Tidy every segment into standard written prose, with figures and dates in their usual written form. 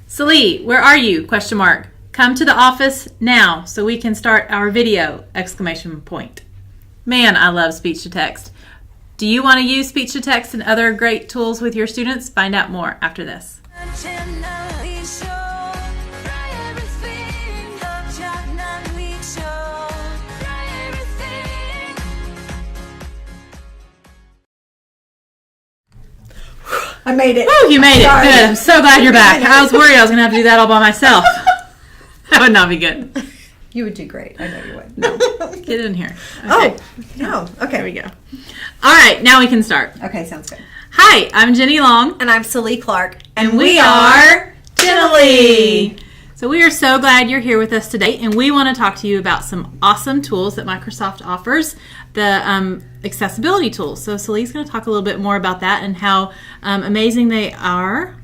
Jenallee, where are you? Question mark. Come to the office now so we can start our video! Exclamation point. Man, I love speech to text. Do you want to use speech to text and other great tools with your students? Find out more after this. I made it. Oh, you made it. Sorry. Good. I'm so glad you're back. I was worried I was going to have to do that all by myself. That would not be good. You would do great. I know you would. No. Get in here. Okay. Oh, no. Okay. Here we go. All right, now we can start. Okay, sounds good. Hi, I'm Jenny Long. And I'm Jenallee Clark. And we are Jenallee. So we are so glad you're here with us today, and we want to talk to you about some awesome tools that Microsoft offers, the accessibility tools. So Jenallee's going to talk a little bit more about that and how amazing they are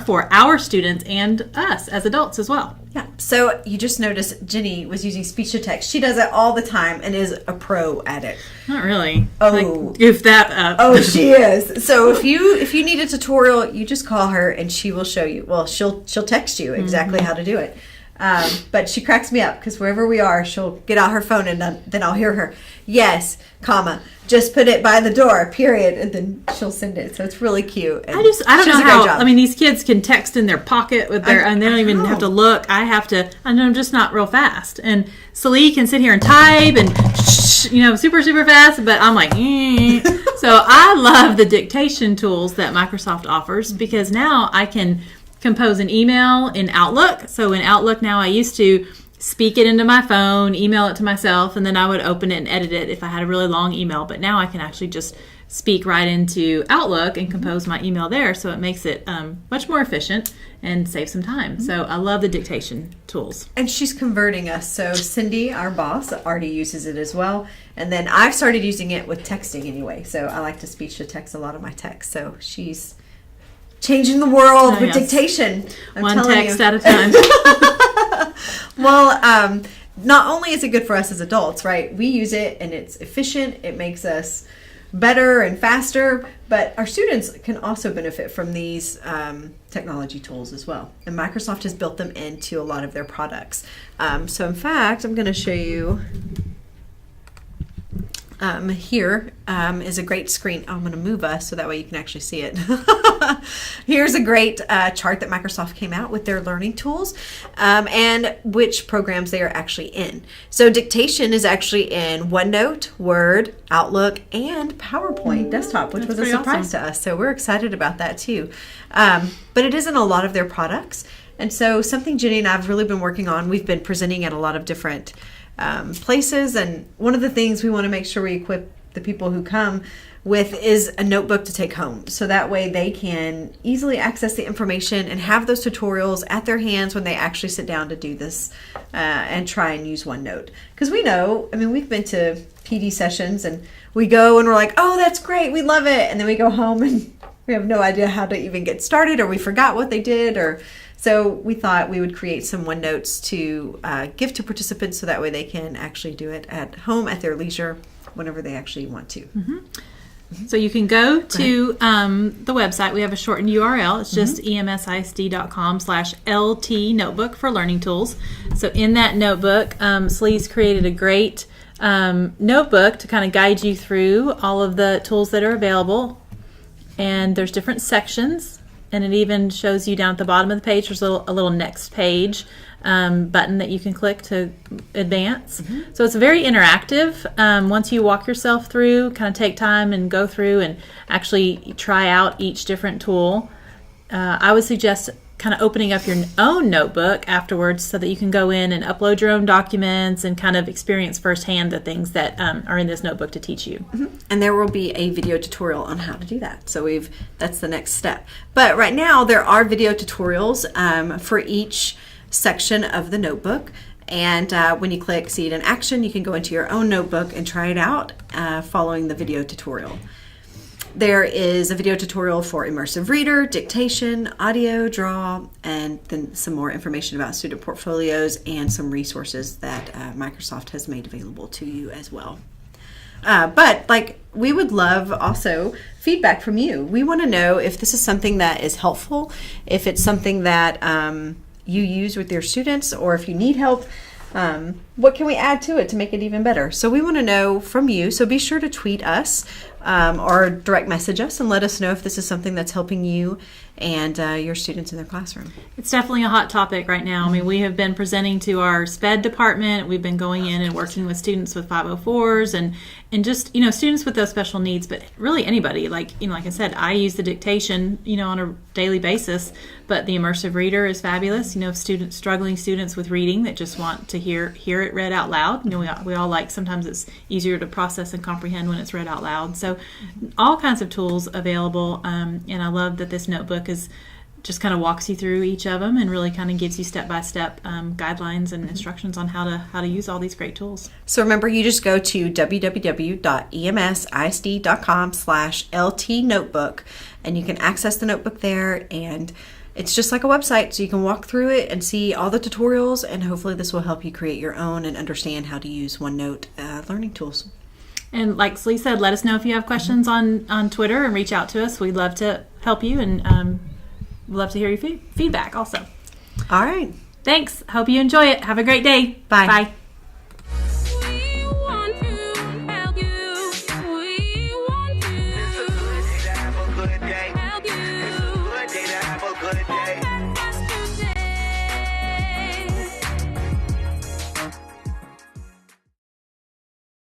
for our students and us as adults as well. Yeah. So you just noticed Jenny was using speech to text. She does it all the time and is a pro at it. Not really. Oh. Like, goof that up. Oh, she is. So if you need a tutorial, you just call her and she will show you. Well, she'll text you exactly how to do it. But she cracks me up because wherever we are, she'll get out her phone and then I'll hear her. Yes, comma. Just put it by the door, period, and then she'll send it. So it's really cute. And I don't know how. Job. I mean, these kids can text in their pocket with their, and they don't even have to look. I have to. I'm just not real fast. And Jenallee can sit here and type and super fast. But I'm like, So I love the dictation tools that Microsoft offers because now I can compose an email in Outlook. So in Outlook now, I used to speak it into my phone, email it to myself, and then I would open it and edit it if I had a really long email. But now I can actually just speak right into Outlook and compose my email there. So it makes it much more efficient and save some time. So I love the dictation tools. And she's converting us. So Cindy, our boss, already uses it as well. And then I've started using it with texting anyway. So I like to speech to text a lot of my texts. So she's changing the world with dictation. One text at a time. Well, not only is it good for us as adults, right? We use it and it's efficient. It makes us better and faster. But our students can also benefit from these technology tools as well. And Microsoft has built them into a lot of their products. So in fact, I'm going to show you here is a great screen. I'm going to move us so that way you can actually see it. Here's a great chart that Microsoft came out with their learning tools and which programs they are actually in. So dictation is actually in OneNote, Word, Outlook, and PowerPoint Desktop, which was a surprise to us. So we're excited about that too. But it is in a lot of their products. And so something Jenny and I have really been working on, we've been presenting at a lot of different places, and one of the things we want to make sure we equip the people who come with is a notebook to take home, so that way they can easily access the information and have those tutorials at their hands when they actually sit down to do this and try and use OneNote. Because we know, I mean, we've been to PD sessions and we go and we're like, oh, that's great, we love it, and then we go home and we have no idea how to even get started, or we forgot what they did, or so we thought we would create some OneNotes to give to participants so that way they can actually do it at home at their leisure whenever they actually want to. So you can go to the website. We have a shortened URL. It's just emsisd.com/LT notebook for learning tools. So in that notebook, Jenallee's created a great notebook to kind of guide you through all of the tools that are available. And there's different sections. And it even shows you down at the bottom of the page, there's a little next page button that you can click to advance. So it's very interactive. Once you walk yourself through, kind of take time and go through and actually try out each different tool. I would suggest kind of opening up your own notebook afterwards so that you can go in and upload your own documents and kind of experience firsthand the things that are in this notebook to teach you. And there will be a video tutorial on how to do that. So that's the next step. But right now there are video tutorials for each section of the notebook. And when you click See It in Action, you can go into your own notebook and try it out following the video tutorial. There is a video tutorial for immersive reader, dictation, audio, draw, and then some more information about student portfolios and some resources that Microsoft has made available to you as well. But like, we would love also feedback from you. We want to know if this is something that is helpful, if it's something that you use with your students, or if you need help. What can we add to it to make it even better? So we want to know from you. So be sure to tweet us or direct message us and let us know if this is something that's helping you and your students in their classroom. It's definitely a hot topic right now. I mean, we have been presenting to our SPED department. We've been going in and working with students with 504s and just, students with those special needs, but really anybody. Like I said, I use the dictation, on a daily basis, but the immersive reader is fabulous. Struggling students with reading that just want to hear it read out loud. We all like, sometimes it's easier to process and comprehend when it's read out loud. So all kinds of tools available. And I love that this notebook is just kind of walks you through each of them and really kind of gives you step-by-step guidelines and instructions on how to use all these great tools. So remember, you just go to www.emsisd.com/LT-notebook, and you can access the notebook there, and it's just like a website, so you can walk through it and see all the tutorials, and hopefully this will help you create your own and understand how to use OneNote learning tools. And like Slee said, let us know if you have questions on Twitter and reach out to us. We'd love to help you, and we'd love to hear your feedback also. All right. Thanks. Hope you enjoy it. Have a great day. Bye. Bye. We want to help you. We want to help you. Good day to have a good day.